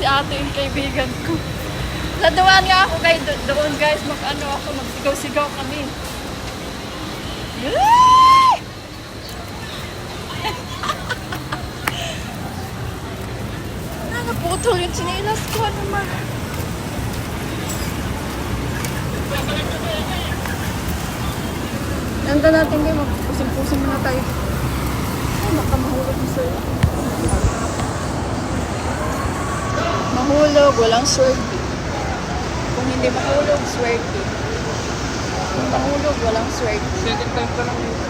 si ate yung kaibigan ko. Laduan nga ako kay doon guys, magsigaw-sigaw kami. Yay! Naputol yung chinelas ko naman. Nanda natin kayo, magpusing-pusing muna tayo. Ay, baka mahulog yung sir. Mahulog, walang swerte. Kung hindi mahulog, swerte. Kung mahulog, walang swerte. Second time ka lang dito.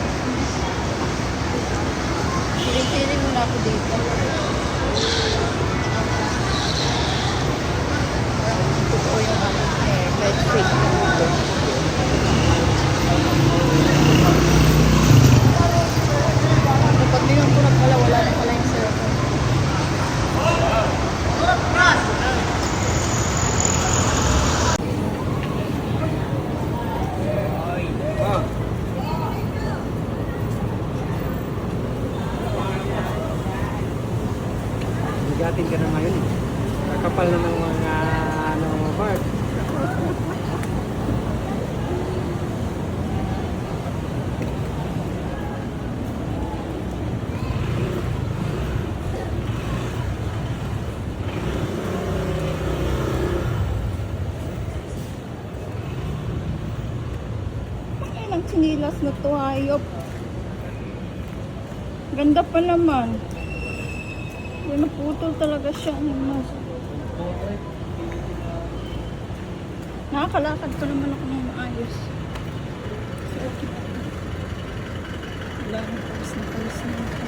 Piling-piling muna ako dito. Totoo yung kahit fake na dito. Kapag nilang ko na pala, wala na pala yung cellphone. Bigatin ka na ngayon eh. Kakapal na ng mga part. Ay, ng chinilas na to, hayop. Ganda pa naman. Naputol talaga siya. Nakakalakad pa naman ako ng maayos. Okay. Wala na, tapos na ako.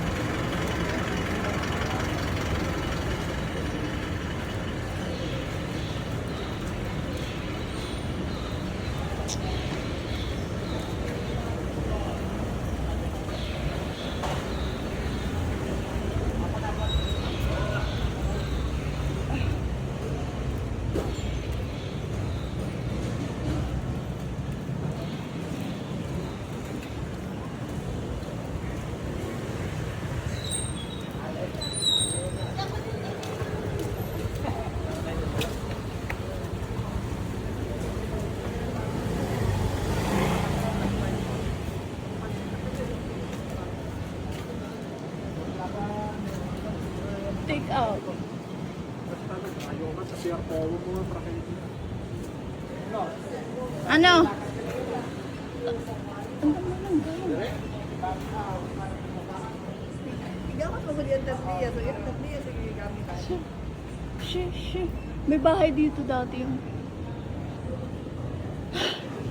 Take out. Ano? May bahay dito dati yung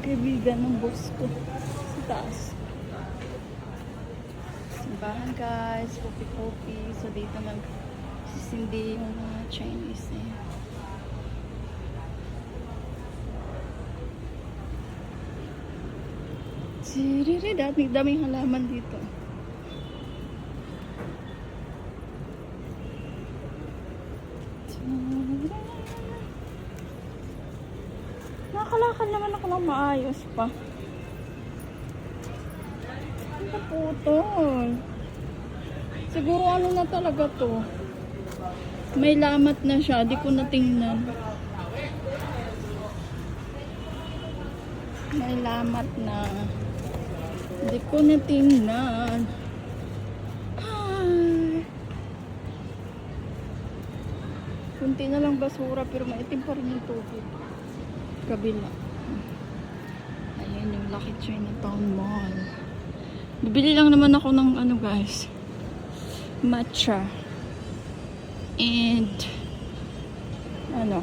kaibigan ng boss ko sa taas. Simbahan guys, kopi-kopi. So dito nagsisindi yung mga Chinese eh. Siriri, daming halaman dito. Nakakalakad naman ako ng maayos pa. Ano po ito? Siguro ano na talaga to. May lamat na siya, di ko natingnan. May lamat na. Di ko natingnan. Ay. Kunti na lang basura pero maitim pa rin yung tubig. Kabila. Ayan yung Lucky Chinatown Mall. Bibili lang naman ako ng ano guys, matcha and ano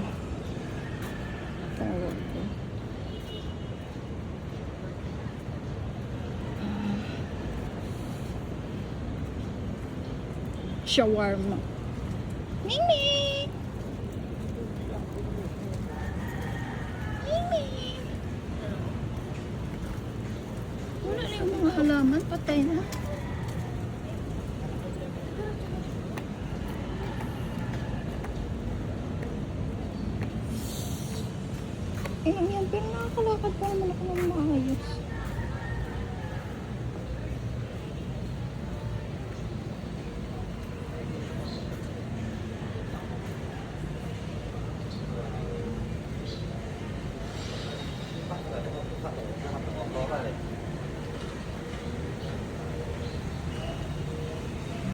shawarma. Mimi! Mimi! Wala na yung mga halaman, patay na. Yan, pero nakakalakad pa naman ako ng maayos. Naka